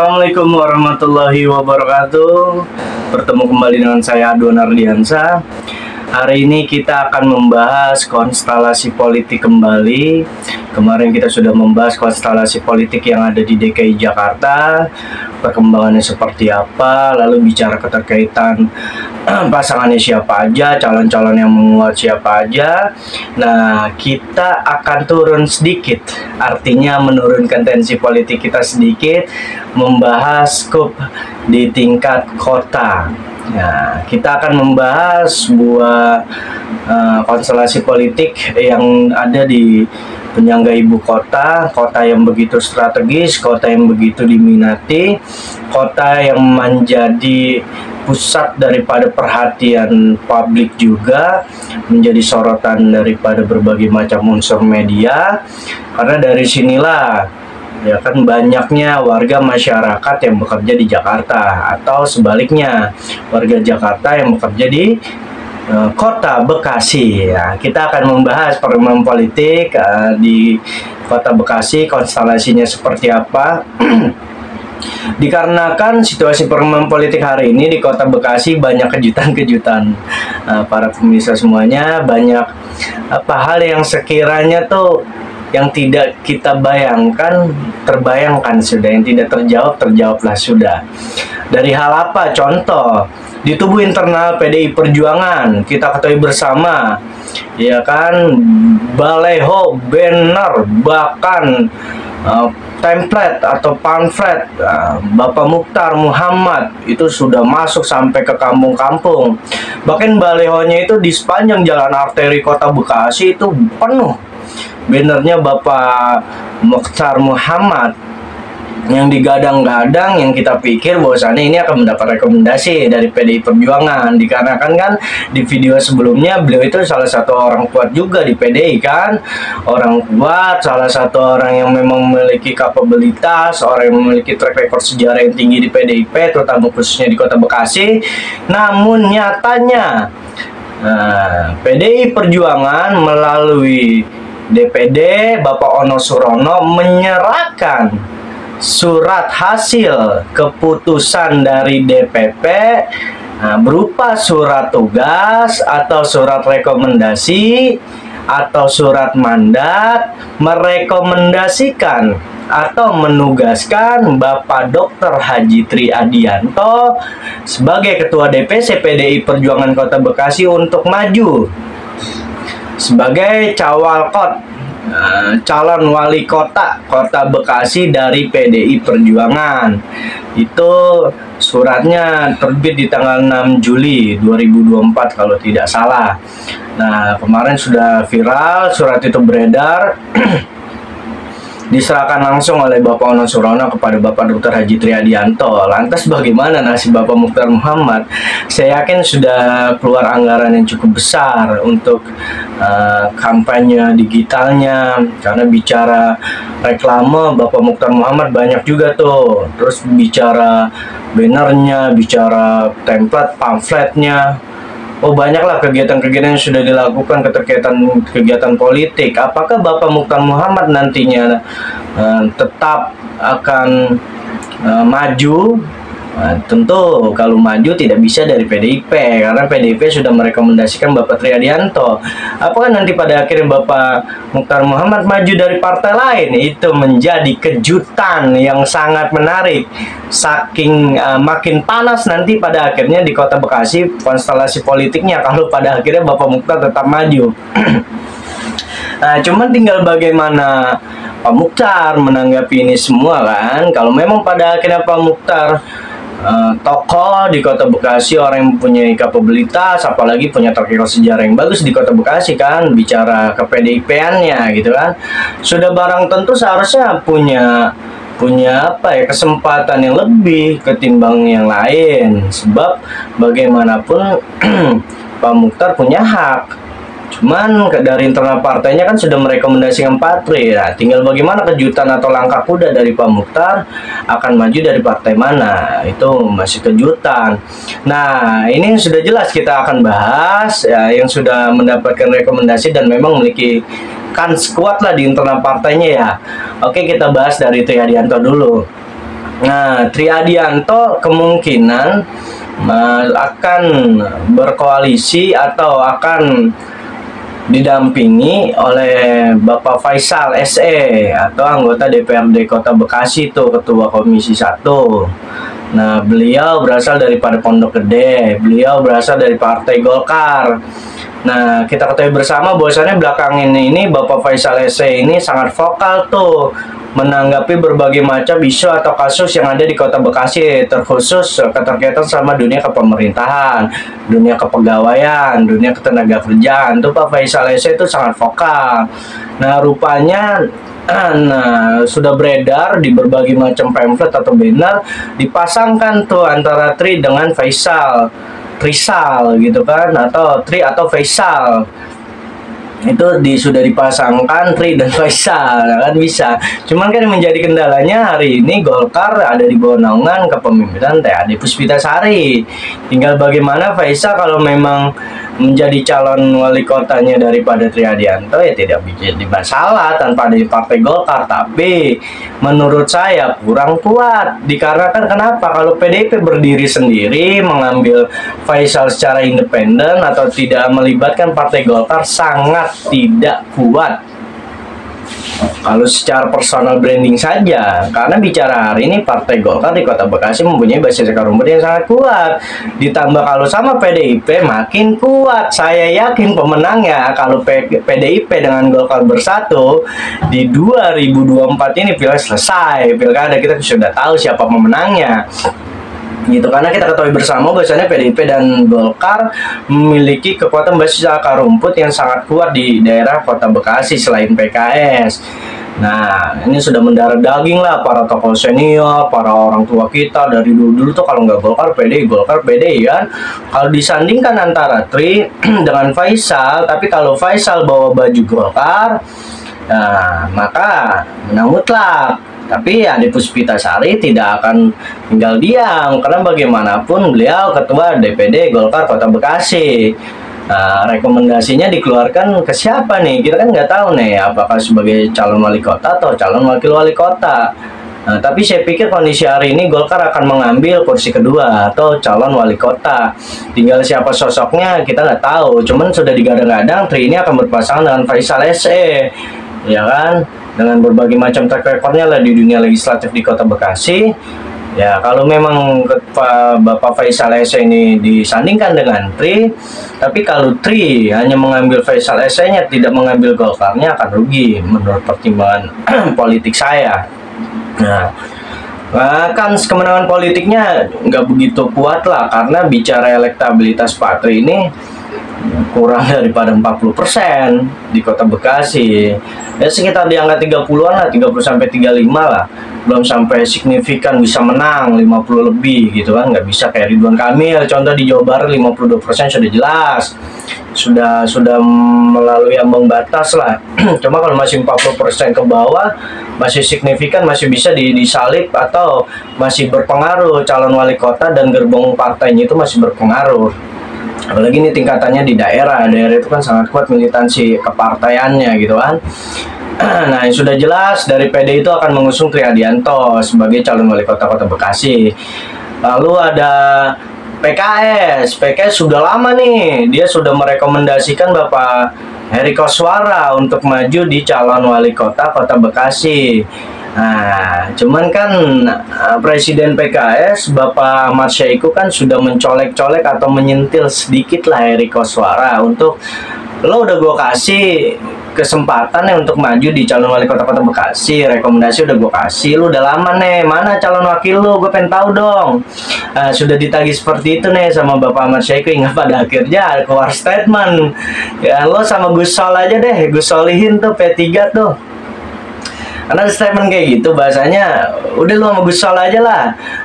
Assalamualaikum warahmatullahi wabarakatuh. Bertemu kembali dengan saya Adwan Ardiansa. Hari ini kita akan membahas konstelasi politik kembali. Kemarin kita sudah membahas konstelasi politik yang ada di DKI Jakarta, perkembangannya seperti apa, lalu bicara keterkaitan pasangannya siapa aja, calon-calon yang menguat siapa aja. Nah, kita akan turun sedikit, artinya menurunkan tensi politik kita sedikit, membahas skup di tingkat kota. Nah, kita akan membahas sebuah konstelasi politik yang ada di penyangga ibu kota, kota yang begitu strategis, kota yang begitu diminati, kota yang menjadi pusat daripada perhatian publik juga, menjadi sorotan daripada berbagai macam unsur media, karena dari sinilah ya kan banyaknya warga masyarakat yang bekerja di Jakarta, atau sebaliknya warga Jakarta yang bekerja di kota Bekasi. Ya, kita akan membahas perkembangan politik di kota Bekasi, konstelasinya seperti apa. Dikarenakan situasi perkembangan politik hari ini di kota Bekasi banyak kejutan-kejutan, para pemirsa semuanya, banyak hal yang sekiranya tuh yang tidak kita bayangkan terbayangkan sudah, yang tidak terjawablah sudah. Dari hal apa? Contoh, di tubuh internal PDI Perjuangan kita ketahui bersama, ya kan, baleho, banner, bahkan template atau pamflet Bapak Muchtar Muhammad itu sudah masuk sampai ke kampung-kampung. Bahkan balehonya itu di sepanjang jalan arteri kota Bekasi itu penuh bannernya Bapak Muchtar Muhammad, yang digadang-gadang, yang kita pikir bahwasannya ini akan mendapat rekomendasi dari PDI Perjuangan, dikarenakan kan di video sebelumnya beliau itu salah satu orang kuat juga di PDI kan, orang kuat, salah satu orang yang memang memiliki kapabilitas, orang yang memiliki track record sejarah yang tinggi di PDIP, terutama khususnya di kota Bekasi. Namun nyatanya PDI Perjuangan melalui DPD Bapak Ono Surono menyerahkan surat hasil keputusan dari DPP berupa surat tugas atau surat rekomendasi atau surat mandat, merekomendasikan atau menugaskan Bapak Dr. Haji Tri Adianto sebagai Ketua DPC PDI Perjuangan Kota Bekasi untuk maju sebagai cawalkot, calon wali kota Kota Bekasi dari PDI Perjuangan. Itu suratnya terbit di tanggal 6 Juli 2024 kalau tidak salah. Nah, kemarin sudah viral, surat itu beredar diserahkan langsung oleh Bapak Ono Surono kepada Bapak Dr. Haji Tri Adianto. Lantas bagaimana nasib Bapak Muchtar Muhammad? Saya yakin sudah keluar anggaran yang cukup besar untuk kampanye digitalnya, karena bicara reklame Bapak Muchtar Muhammad banyak juga tuh. Terus bicara bannernya, bicara template, pamfletnya. Oh, banyaklah kegiatan-kegiatan yang sudah dilakukan keterkaitan kegiatan politik. Apakah Bapak Muchtar Muhammad nantinya tetap akan maju? Tentu kalau maju tidak bisa dari PDIP, karena PDIP sudah merekomendasikan Bapak Tri Adianto. Apakah nanti pada akhirnya Bapak Muchtar Muhammad maju dari partai lain? Itu menjadi kejutan yang sangat menarik. Saking makin panas nanti pada akhirnya di Kota Bekasi konstelasi politiknya kalau pada akhirnya Bapak Muchtar tetap maju. Nah, cuman tinggal bagaimana Pak Muchtar menanggapi ini semua kan. Kalau memang pada akhirnya Pak Muchtar tokoh di Kota Bekasi, orang yang mempunyai kapabilitas, apalagi punya track record sejarah yang bagus di Kota Bekasi kan, bicara ke PDIP-annya gitu kan, sudah barang tentu seharusnya punya kesempatan yang lebih ketimbang yang lain. Sebab bagaimanapun Pak Muchtar punya hak. Cuman dari internal partainya kan sudah merekomendasikan Pak Tri. Nah, tinggal bagaimana kejutan atau langkah kuda dari Pak Muchtar akan maju dari partai mana, itu masih kejutan. Nah, ini sudah jelas kita akan bahas ya, yang sudah mendapatkan rekomendasi dan memang memiliki kans kuat lah di internal partainya ya. Oke, kita bahas dari Tri Adianto dulu. Nah, Tri Adianto kemungkinan akan berkoalisi atau akan didampingi oleh Bapak Faisal SE atau anggota DPRD Kota Bekasi tuh, Ketua Komisi 1. Nah, beliau berasal daripada Pondok Gede, beliau berasal dari Partai Golkar. Nah, kita ketahui bersama bahwasannya belakangan ini Bapak Faisal SE ini sangat vokal tuh menanggapi berbagai macam isu atau kasus yang ada di Kota Bekasi, terkhusus keterkaitan sama dunia kepemerintahan, dunia kepegawaian, dunia ketenaga kerjaan. Tuh Pak Faisal SE itu sangat vokal. Nah, rupanya sudah beredar di berbagai macam pamflet atau banner dipasangkan tuh antara Tri dengan Faisal. Trisal gitu kan, atau Tri atau Faisal itu sudah dipasangkan Tri dan Faisal kan bisa. Cuman kan yang menjadi kendalanya hari ini Golkar ada di bawah naungan kepemimpinan Teh Ade Puspitasari. Tinggal bagaimana Faisal kalau memang menjadi calon wali kotanya daripada Tri Adianto ya tidak menjadi masalah tanpa ada Partai Golkar, tapi menurut saya kurang kuat dikarenakan kenapa, kalau PDIP berdiri sendiri mengambil Faisal secara independen atau tidak melibatkan Partai Golkar sangat tidak kuat kalau secara personal branding saja. Karena bicara hari ini Partai Golkar di Kota Bekasi mempunyai basis akar rumput yang sangat kuat, ditambah kalau sama PDIP makin kuat. Saya yakin pemenangnya kalau PDIP dengan Golkar bersatu di 2024 ini pilkada selesai, pilkada kita sudah tahu siapa pemenangnya gitu. Karena kita ketahui bersama bahwasanya PDIP dan Golkar memiliki kekuatan basis akar rumput yang sangat kuat di daerah Kota Bekasi selain PKS. Nah, ini sudah mendarah daging lah para tokoh senior, para orang tua kita dari dulu tuh kalau nggak Golkar PDI kan. Kalau disandingkan antara Tri dengan Faisal, tapi kalau Faisal bawa baju Golkar, nah maka menang mutlak. Tapi Ade Puspitasari tidak akan tinggal diam, karena bagaimanapun beliau ketua DPD Golkar Kota Bekasi. Nah, rekomendasinya dikeluarkan ke siapa nih? Kita kan nggak tahu nih, apakah sebagai calon wali kota atau calon wakil wali kota. Nah, tapi saya pikir kondisi hari ini Golkar akan mengambil kursi kedua atau calon wali kota. Tinggal siapa sosoknya kita nggak tahu. Cuman sudah digadang-gadang Tri ini akan berpasangan dengan Faisal SE, ya kan? Dengan berbagai macam track recordnya lah di dunia legislatif di Kota Bekasi. Ya, kalau memang Bapak Faisal SE ini disandingkan dengan Tri, tapi kalau Tri hanya mengambil Faisal SE-nya, tidak mengambil Golkarnya, akan rugi menurut pertimbangan politik saya. Nah, kan kemenangan politiknya nggak begitu kuat lah, karena bicara elektabilitas Pak Tri ini kurang daripada 40% di Kota Bekasi. Ya sekitar di angka 30-an lah, 30-35 lah. Belum sampai signifikan bisa menang 50 lebih gitu kan, nggak bisa kayak Ridwan Kamil contoh di Jawa Barat 52% sudah jelas, sudah melalui ambang batas lah. Cuma kalau masih 40% ke bawah masih signifikan, masih bisa disalip atau masih berpengaruh calon wali kota dan gerbong partainya itu masih berpengaruh. Apalagi ini tingkatannya di daerah itu kan sangat kuat militansi kepartaiannya gitu kan. Nah, yang sudah jelas dari PD itu akan mengusung Tri Adianto sebagai calon wali kota Kota Bekasi. Lalu ada PKS sudah lama nih, dia sudah merekomendasikan Bapak Heri Koswara untuk maju di calon wali kota Kota Bekasi. Nah, cuman kan Presiden PKS Bapak Ahmad Syahiku kan sudah mencolek-colek atau menyentil sedikit lah Heri Koswara untuk, lo udah gue kasih kesempatan nih untuk maju di calon wali kota Kota Bekasi, rekomendasi udah gue kasih, lu udah lama nih, mana calon wakil lu, gue pengen tahu dong. Sudah ditagih seperti itu nih sama Bapak Ahmad Syahiku, hingga pada akhirnya keluar statement, ya lo sama Gus Sol aja deh, Gus Solihin tuh P3 tuh. Karena statement kayak gitu bahasanya, udah lu sama Gus Sol aja lah,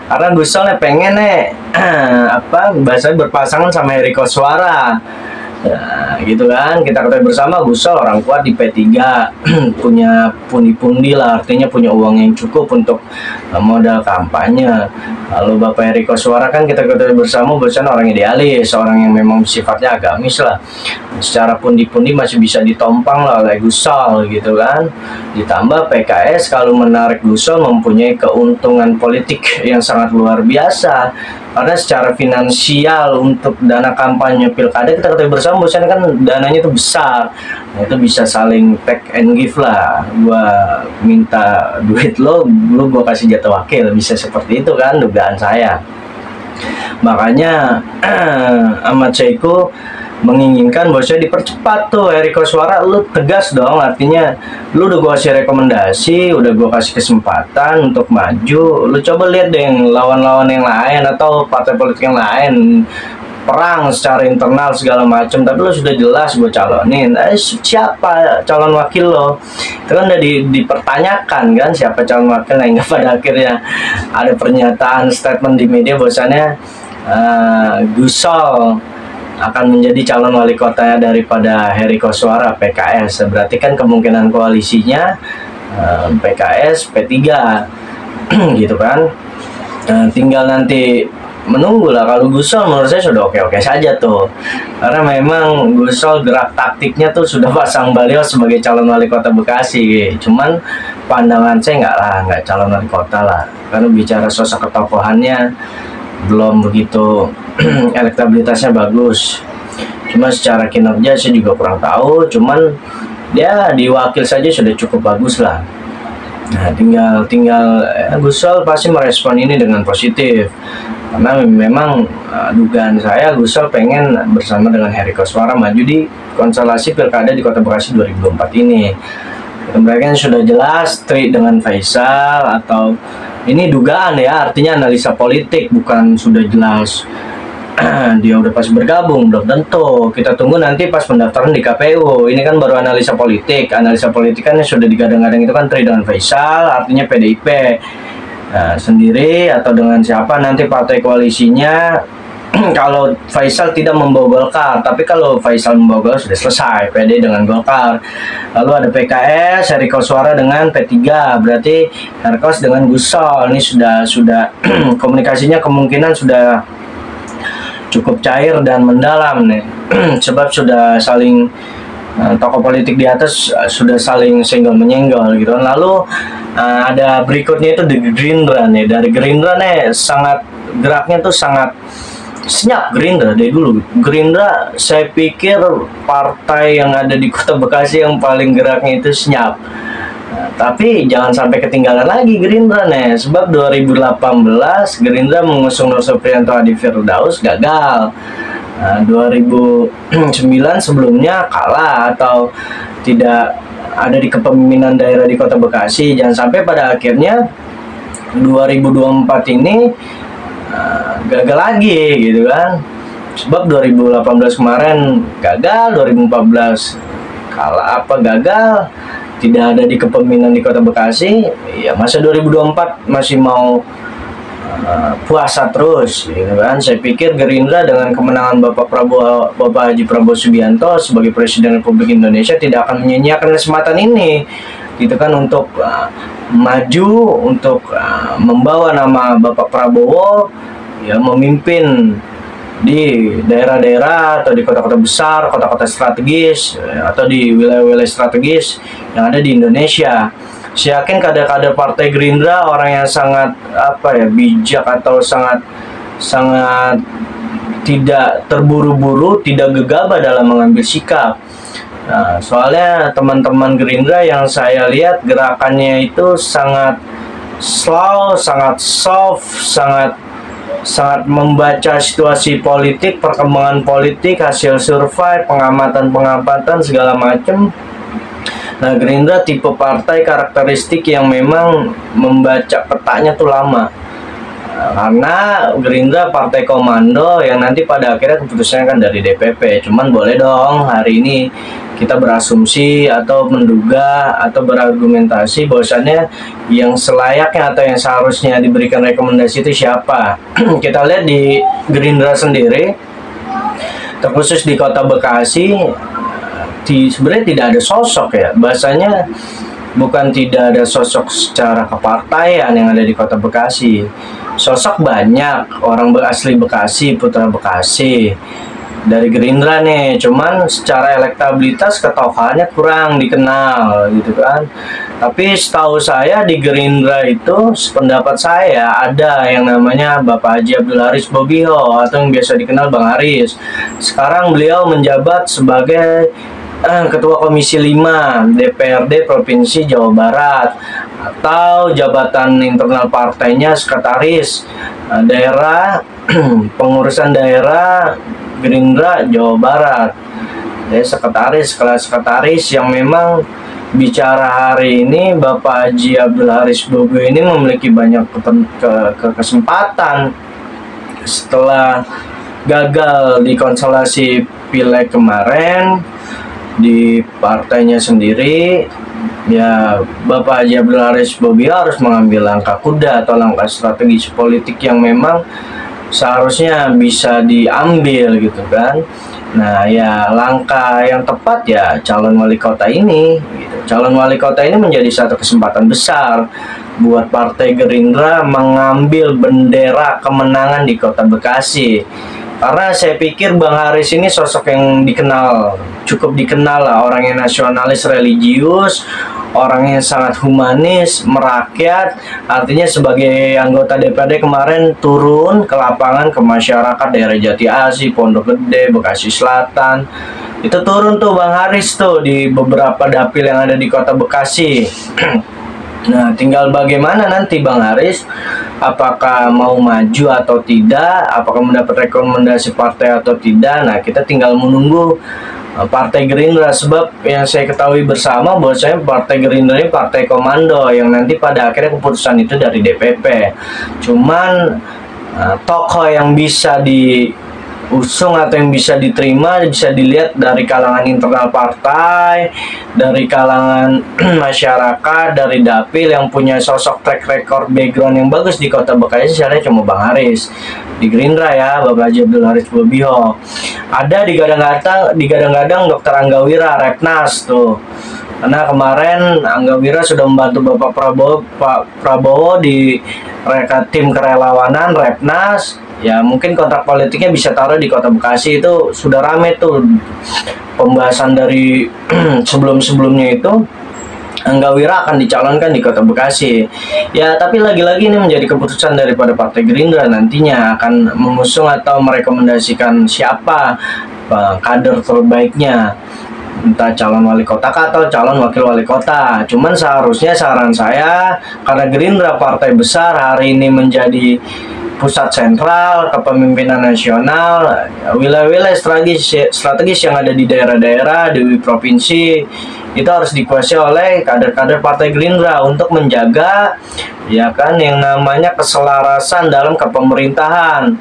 karena Gus Sol pengen nih bahasanya berpasangan sama Heri Koswara. Nah, gitu kan, kita ketahui bersama Gus Sol orang kuat di P3, punya pundi-pundi lah, artinya punya uang yang cukup untuk modal kampanye. Lalu Bapak Eri Koswara kan kita ketahui bersama bahwasanya orang idealis, orang yang memang sifatnya agamis lah. Secara pundi-pundi masih bisa ditompang lah oleh Gus Sol gitu kan. Ditambah PKS kalau menarik Gus Sol mempunyai keuntungan politik yang sangat luar biasa. Karena secara finansial untuk dana kampanye pilkada kita ketahui bersama bahwasanya kan dananya itu besar. Nah, itu bisa saling take and give lah. Gua minta duit lo gua kasih jatah wakil, bisa seperti itu kan dugaan saya. Makanya Ahmad Saiku menginginkan bahwasanya dipercepat tuh Eri Koswara, lu tegas dong, artinya lu udah gua kasih rekomendasi, udah gua kasih kesempatan untuk maju, lu coba lihat deh yang lawan-lawan yang lain atau partai politik yang lain perang secara internal segala macam, tapi lo sudah jelas gue calonin, siapa calon wakil lo, itu kan udah dipertanyakan kan siapa calon wakil, hingga pada akhirnya ada pernyataan statement di media bahwasannya Gus Sol akan menjadi calon wali kota daripada Eri Koswara PKS. Berarti kan kemungkinan koalisinya PKS P3 gitu kan. Tinggal nanti menunggu lah. Kalau Gus Sol menurut saya sudah oke-oke saja tuh, karena memang Gus Sol gerak taktiknya tuh sudah pasang baliho sebagai calon wali kota Bekasi. Cuman pandangan saya nggak calon wali kota lah, karena bicara sosok ketokohannya belum begitu elektabilitasnya bagus. Cuma secara kinerja saya juga kurang tahu, cuman ya di wakil saja sudah cukup bagus lah. Nah, tinggal Gus Sol pasti merespon ini dengan positif, karena memang dugaan saya Gus Sol pengen bersama dengan Eri Koswara maju di konstelasi pilkada di Kota Bekasi 2024 ini. Mereka sudah jelas trik dengan Faisal, atau ini dugaan ya, artinya analisa politik, bukan sudah jelas dia udah pas bergabung, belum tentu. Kita tunggu nanti pas pendaftaran di KPU. Ini kan baru analisa politik. Analisa politik kan sudah digadang-gadang itu kan trik dengan Faisal, artinya PDIP sendiri atau dengan siapa nanti partai koalisinya. Kalau Faisal tidak membawa Golkar, tapi kalau Faisal membawa Golkar sudah selesai, PD dengan Golkar. Lalu ada PKS, Eri Koswara dengan P3, berarti Herkos dengan Gus Sol. Ini sudah komunikasinya kemungkinan sudah cukup cair dan mendalam nih. Sebab sudah saling tokoh politik di atas sudah saling senggol menyenggol gitu. Lalu ada berikutnya itu di Gerindra nih. Dari Gerindra nih geraknya tuh sangat senyap. Gerindra dari dulu. Gerindra saya pikir partai yang ada di Kota Bekasi yang paling geraknya itu senyap. Tapi jangan sampai ketinggalan lagi Gerindra nih, sebab 2018 Gerindra mengusung Nur Supriyanto Adi Firdaus gagal. 2009 sebelumnya kalah atau tidak ada di kepemimpinan daerah di Kota Bekasi. Jangan sampai pada akhirnya 2024 ini gagal lagi gitu kan. Sebab 2018 kemarin gagal, 2014 kalah gagal, tidak ada di kepemimpinan di Kota Bekasi. Ya masa 2024 masih mau puasa terus gitu kan. Saya pikir Gerindra dengan kemenangan Bapak Haji Prabowo Subianto sebagai Presiden Republik Indonesia tidak akan menyia-nyiakan kesempatan ini gitu kan, untuk maju, untuk membawa nama Bapak Prabowo ya memimpin di daerah-daerah atau di kota-kota besar, kota-kota strategis atau di wilayah-wilayah strategis yang ada di Indonesia. Saya yakin kader-kader Partai Gerindra orang yang sangat bijak atau sangat tidak terburu-buru, tidak gegabah dalam mengambil sikap. Nah, soalnya teman-teman Gerindra yang saya lihat gerakannya itu sangat slow, sangat soft, sangat membaca situasi politik, perkembangan politik, hasil survei, pengamatan segala macam. Nah, Gerindra tipe partai karakteristik yang memang membaca petanya tuh lama. Karena Gerindra partai komando yang nanti pada akhirnya keputusannya kan dari DPP. Cuman boleh dong hari ini kita berasumsi atau menduga atau berargumentasi bahwasannya yang selayaknya atau yang seharusnya diberikan rekomendasi itu siapa. Kita lihat di Gerindra sendiri, terkhusus di Kota Bekasi, sebenarnya tidak ada sosok ya, bahasanya bukan tidak ada sosok secara kepartaian yang ada di Kota Bekasi. Sosok banyak, orang asli Bekasi, putra Bekasi dari Gerindra nih, cuman secara elektabilitas ketokohannya kurang dikenal gitu kan. Tapi setahu saya di Gerindra itu, sependapat saya, ada yang namanya Bapak Haji Abdul Haris Bobiho atau yang biasa dikenal Bang Haris. Sekarang beliau menjabat sebagai Ketua Komisi 5 DPRD Provinsi Jawa Barat, atau jabatan internal partainya Sekretaris Daerah Pengurusan Daerah Gerindra Jawa Barat. Ya, sekretaris, kelas sekretaris yang memang bicara hari ini Bapak Haji Abdul Haris Bobiho ini memiliki banyak kesempatan setelah gagal di konstelasi pileg kemarin di partainya sendiri. Ya, Bapak Haji Abdul Haris Bobiho harus mengambil langkah kuda atau langkah strategis politik yang memang seharusnya bisa diambil gitu kan. Nah, ya langkah yang tepat ya calon wali kota ini gitu. Calon wali kota ini menjadi satu kesempatan besar buat Partai Gerindra mengambil bendera kemenangan di Kota Bekasi. Karena saya pikir Bang Haris ini sosok yang cukup dikenal lah, orang yang nasionalis religius, orang yang sangat humanis, merakyat. Artinya sebagai anggota DPRD kemarin turun ke lapangan, ke masyarakat daerah Jati Asih, Pondok Gede, Bekasi Selatan. Itu turun tuh Bang Haris tuh di beberapa dapil yang ada di Kota Bekasi. Nah, tinggal bagaimana nanti Bang Haris, apakah mau maju atau tidak, apakah mendapat rekomendasi partai atau tidak. Nah, kita tinggal menunggu Partai Gerindra, sebab yang saya ketahui bersama bahwasanya Partai Gerindra ini partai komando yang nanti pada akhirnya keputusan itu dari DPP. Cuman tokoh yang bisa diusung atau yang bisa diterima bisa dilihat dari kalangan internal partai, dari kalangan masyarakat, dari dapil yang punya sosok track record background yang bagus di Kota Bekasi. Saya cuma Bang Haris di Gerindra ya, Bapak Haji Abdul Haris Bobiho. Ada digadang-gadang Dr. Anggawira Repnas tuh, karena kemarin Anggawira sudah membantu Pak Prabowo di tim kerelawanan Repnas. Ya mungkin kontrak politiknya bisa taruh di Kota Bekasi. Itu sudah rame tuh pembahasan dari sebelum-sebelumnya itu Anggawira akan dicalonkan di Kota Bekasi. Ya, tapi lagi-lagi ini menjadi keputusan daripada Partai Gerindra nantinya akan mengusung atau merekomendasikan siapa kader terbaiknya, entah calon wali kota atau calon wakil wali kota. Cuman seharusnya saran saya, karena Gerindra partai besar hari ini menjadi pusat sentral kepemimpinan nasional, wilayah-wilayah strategis yang ada di daerah-daerah, di provinsi, itu harus dikuasai oleh kader-kader Partai Gerindra untuk menjaga ya kan yang namanya keselarasan dalam kepemerintahan.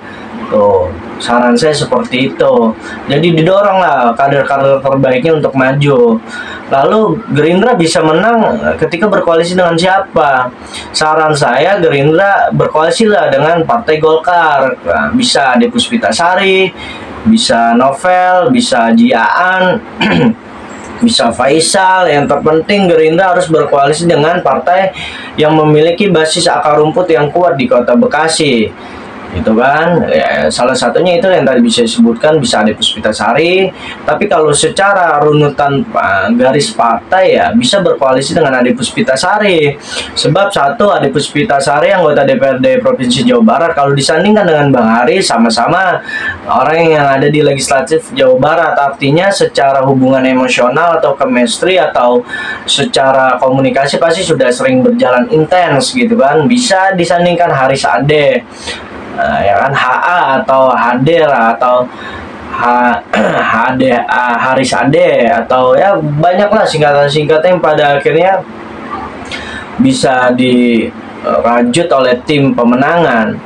Tuh, saran saya seperti itu. Jadi didoronglah kader-kader terbaiknya untuk maju. Lalu Gerindra bisa menang ketika berkoalisi dengan siapa? Saran saya Gerindra berkoalisi lah dengan Partai Golkar. Nah, bisa Ade Puspitasari, bisa Novel, bisa Jiaan, bisa Faisal. Yang terpenting Gerindra harus berkoalisi dengan partai yang memiliki basis akar rumput yang kuat di Kota Bekasi. Itu kan ya, salah satunya itu yang tadi bisa disebutkan, bisa Ade Puspitasari. Tapi kalau secara runutan garis partai ya bisa berkoalisi dengan Ade Puspitasari. Sebab satu, Ade Puspitasari anggota DPRD Provinsi Jawa Barat, kalau disandingkan dengan Bang Haris, sama-sama orang yang ada di legislatif Jawa Barat. Artinya secara hubungan emosional atau chemistry atau secara komunikasi pasti sudah sering berjalan intens gitu kan. Bisa disandingkan Haris Ade, ya kan, HA atau Hader atau Haris Ade, atau ya banyaklah singkatan-singkatan yang pada akhirnya bisa dirajut oleh tim pemenangan.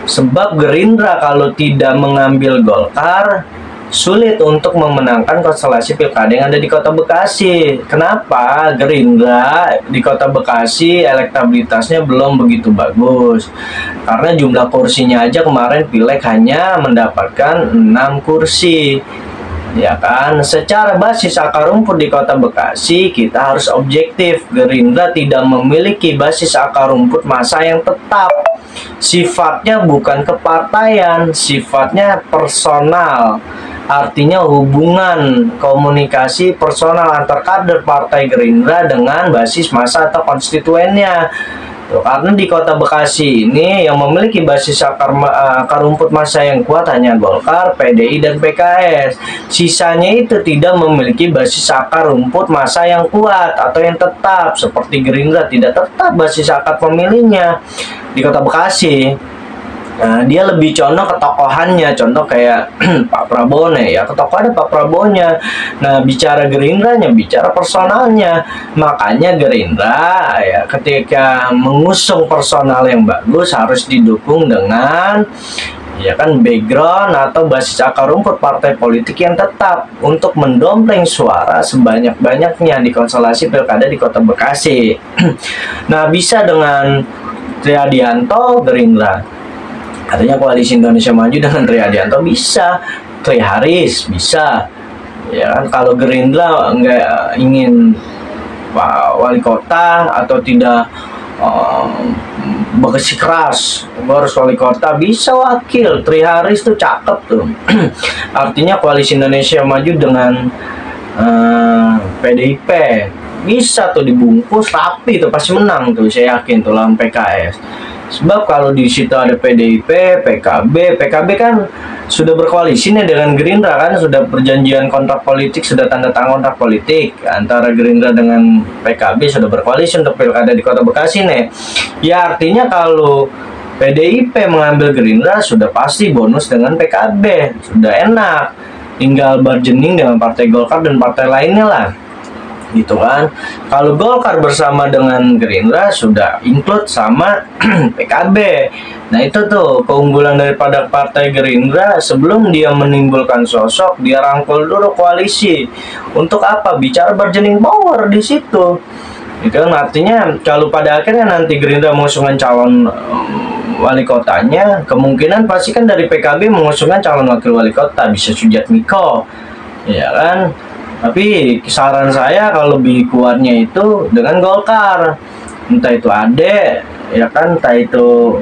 Sebab Gerindra kalau tidak mengambil Golkar sulit untuk memenangkan konstelasi pilkada yang ada di Kota Bekasi. Kenapa? Gerindra di Kota Bekasi elektabilitasnya belum begitu bagus. Karena jumlah kursinya aja kemarin pileg hanya mendapatkan 6 kursi. Ya kan, secara basis akar rumput di Kota Bekasi kita harus objektif. Gerindra tidak memiliki basis akar rumput massa yang tetap. Sifatnya bukan kepartaian, sifatnya personal. Artinya hubungan komunikasi personal antar kader Partai Gerindra dengan basis massa atau konstituennya. Tuh, karena di Kota Bekasi ini yang memiliki basis akar rumput massa yang kuat hanya Golkar, PDI, dan PKS. Sisanya itu tidak memiliki basis akar rumput massa yang kuat atau yang tetap. Seperti Gerindra tidak tetap basis akar pemilihnya di Kota Bekasi. Nah, dia lebih condong ke tokohannya, contoh kayak Pak Prabowo nih, ya ketokohan Pak Prabowo-nya. Nah, bicara Gerindranya, bicara personalnya. Makanya Gerindra ya ketika mengusung personal yang bagus harus didukung dengan ya kan background atau basis akar rumput partai politik yang tetap untuk mendompleng suara sebanyak-banyaknya di konstelasi pilkada di Kota Bekasi. Nah, bisa dengan Triadianto Gerindra. Artinya koalisi Indonesia Maju dengan Triadianto bisa, Tri Haris bisa, ya kan. Kalau Gerindra nggak ingin wali kota atau tidak bersikeras harus wali kota, bisa wakil Tri Haris tuh cakep tuh. Artinya koalisi Indonesia Maju dengan PDIP bisa tuh dibungkus rapi tuh, pasti menang tuh, saya yakin tuh lawan PKS. Sebab kalau di situ ada PDIP, PKB kan sudah berkoalisi nih dengan Gerindra kan, sudah perjanjian kontrak politik, sudah tanda tangan kontrak politik antara Gerindra dengan PKB, sudah berkoalisi untuk pilkada di Kota Bekasi nih. Ya artinya kalau PDIP mengambil Gerindra sudah pasti bonus dengan PKB, sudah enak, tinggal bargaining dengan Partai Golkar dan partai lainnya lah. Gitu kan. Kalau Golkar bersama dengan Gerindra sudah include sama PKB. Nah, itu tuh keunggulan daripada Partai Gerindra. Sebelum dia menimbulkan sosok, dia rangkul dulu koalisi. Untuk apa? Bicara bargaining power di situ. Itu kan artinya kalau pada akhirnya nanti Gerindra mengusungkan calon wali kotanya, kemungkinan pasti kan dari PKB mengusungkan calon wakil wali kota, bisa Sujatmiko. Ya kan? Tapi saran saya kalau lebih kuatnya itu dengan Golkar, entah itu Ade, ya kan, entah itu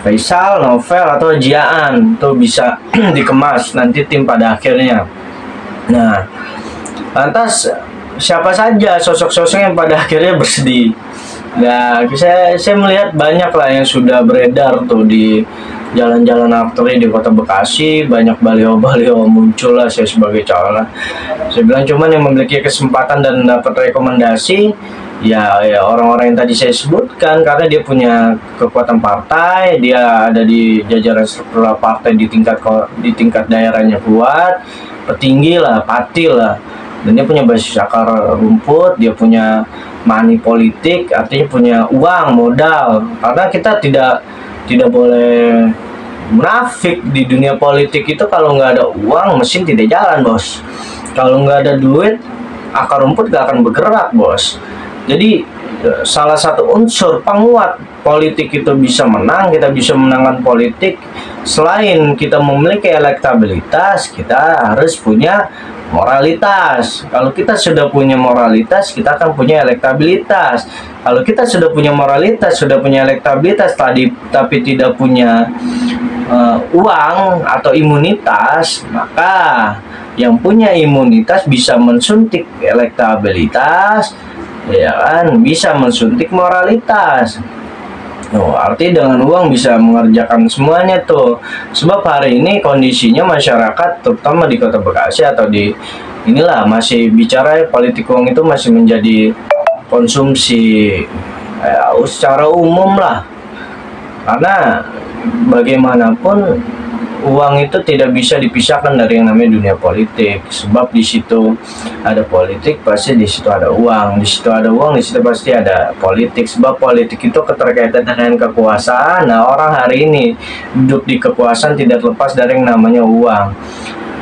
Faisal, Novel, atau Jiaan, itu bisa dikemas nanti tim pada akhirnya. Nah, lantas siapa saja sosok-sosok yang pada akhirnya bersedih? Nah, saya melihat banyak lah yang sudah beredar tuh di jalan-jalan arteri di Kota Bekasi, banyak baliho-baliho muncul lah saya sebagai calon. Saya bilang cuman yang memiliki kesempatan dan dapat rekomendasi ya orang-orang yang tadi saya sebutkan, karena dia punya kekuatan partai, dia ada di jajaran struktural partai di tingkat daerahnya kuat, petinggi lah, pati lah, dan dia punya basis akar rumput, dia punya money politik, artinya punya uang modal. Karena kita tidak boleh munafik di dunia politik itu, kalau nggak ada uang mesin tidak jalan bos, kalau nggak ada duit akar rumput nggak akan bergerak bos. Jadi salah satu unsur penguat politik itu bisa menang, kita bisa menangkan politik, selain kita memiliki elektabilitas, kita harus punya moralitas. Kalau kita sudah punya moralitas, kita akan punya elektabilitas. Kalau kita sudah punya moralitas, sudah punya elektabilitas tadi, tapi tidak punya uang atau imunitas, maka yang punya imunitas bisa mensuntik elektabilitas, ya kan, bisa mensuntik moralitas. Arti dengan uang bisa mengerjakan semuanya tuh. Sebab hari ini kondisinya masyarakat, terutama di Kota Bekasi atau di inilah, masih bicara politik uang itu masih menjadi konsumsi secara umum lah. Karena bagaimanapun uang itu tidak bisa dipisahkan dari yang namanya dunia politik. Sebab di situ ada politik, pasti di situ ada uang. Di situ ada uang, di situ pasti ada politik. Sebab politik itu keterkaitan dengan kekuasaan. Nah, orang hari ini duduk di kekuasaan tidak lepas dari yang namanya uang.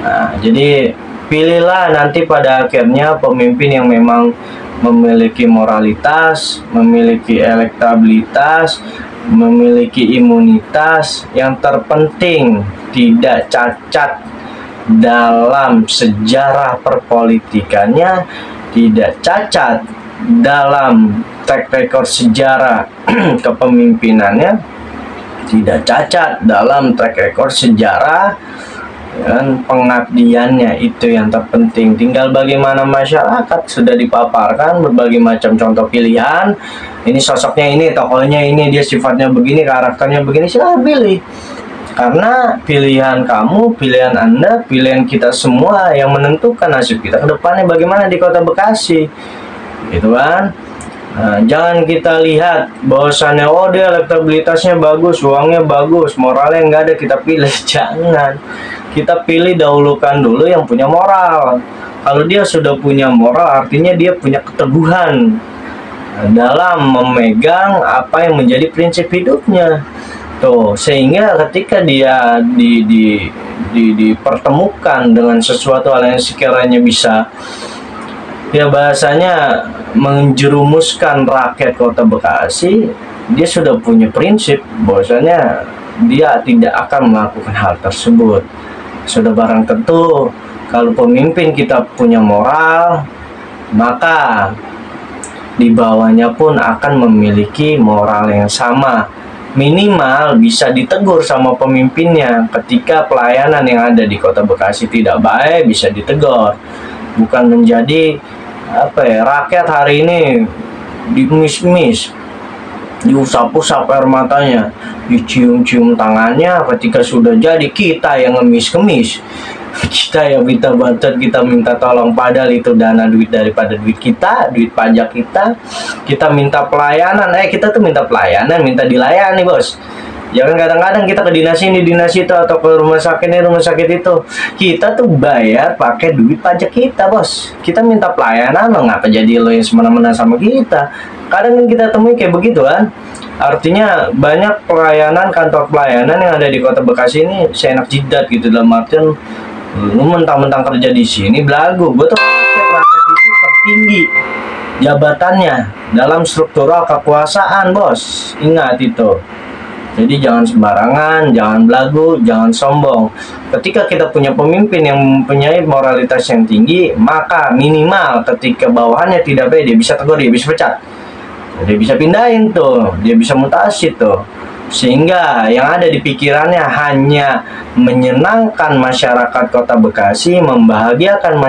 Nah, jadi pilihlah nanti pada akhirnya pemimpin yang memang memiliki moralitas, memiliki elektabilitas, memiliki imunitas, yang terpenting tidak cacat dalam sejarah perpolitikannya, tidak cacat dalam track record sejarah kepemimpinannya, tidak cacat dalam track record sejarah dan pengabdiannya. Itu yang terpenting. Tinggal bagaimana masyarakat. Sudah dipaparkan berbagai macam contoh pilihan, ini sosoknya ini, tokohnya ini, dia sifatnya begini, karakternya begini, silahkan pilih. Karena pilihan kamu, pilihan Anda, pilihan kita semua yang menentukan nasib kita ke depannya bagaimana di Kota Bekasi, gitu kan. Nah, jangan kita lihat bahwasannya oh dia elektabilitasnya bagus, uangnya bagus, moralnya nggak ada, kita pilih. Jangan. Kita pilih, dahulukan dulu yang punya moral. Kalau dia sudah punya moral, artinya dia punya keteguhan dalam memegang apa yang menjadi prinsip hidupnya. Tuh, sehingga ketika dia dipertemukan dengan sesuatu hal yang sekiranya bisa, ya bahasanya menjerumuskan rakyat Kota Bekasi, dia sudah punya prinsip bahwasanya dia tidak akan melakukan hal tersebut. Sudah barang tentu kalau pemimpin kita punya moral, maka di bawahnya pun akan memiliki moral yang sama. Minimal bisa ditegur sama pemimpinnya ketika pelayanan yang ada di Kota Bekasi tidak baik, bisa ditegur. Bukan menjadi rakyat hari ini dimis-mis, diusap-usap air matanya, dicium-cium tangannya, ketika sudah jadi kita yang ngemis-kemis, kita yang minta bantuan, kita minta tolong, padahal itu dana duit daripada duit kita, duit pajak kita minta pelayanan, kita tuh minta pelayanan, minta dilayani bos. Jangan kadang-kadang kita ke dinas ini, dinas itu, atau ke rumah sakit ini, rumah sakit itu, kita tuh bayar pakai duit pajak kita bos. Kita minta pelayanan, lo ngapa jadi lo yang semena-mena sama kita? Kadang kita temui kayak begitu kan. Artinya banyak pelayanan, kantor pelayanan yang ada di Kota Bekasi ini seenak jidat gitu, dalam artian lu mentang-mentang kerja di sini belagu. Gue tuh rakyat itu tertinggi jabatannya dalam struktural kekuasaan bos, ingat itu. Jadi jangan sembarangan, jangan belagu, jangan sombong. Ketika kita punya pemimpin yang mempunyai moralitas yang tinggi, maka minimal ketika bawahannya tidak baik, dia bisa tegur, dia bisa pecat, dia bisa pindahin tuh, dia bisa mutasi tuh. Sehingga yang ada di pikirannya hanya menyenangkan masyarakat Kota Bekasi, membahagiakan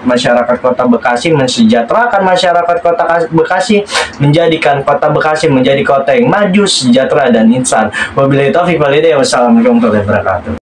masyarakat Kota Bekasi, mensejahterakan masyarakat Kota Bekasi, menjadikan Kota Bekasi menjadi kota yang maju, sejahtera, dan insan. Wabillahi taufiq wal hidayah. Wassalamualaikum warahmatullahi wabarakatuh.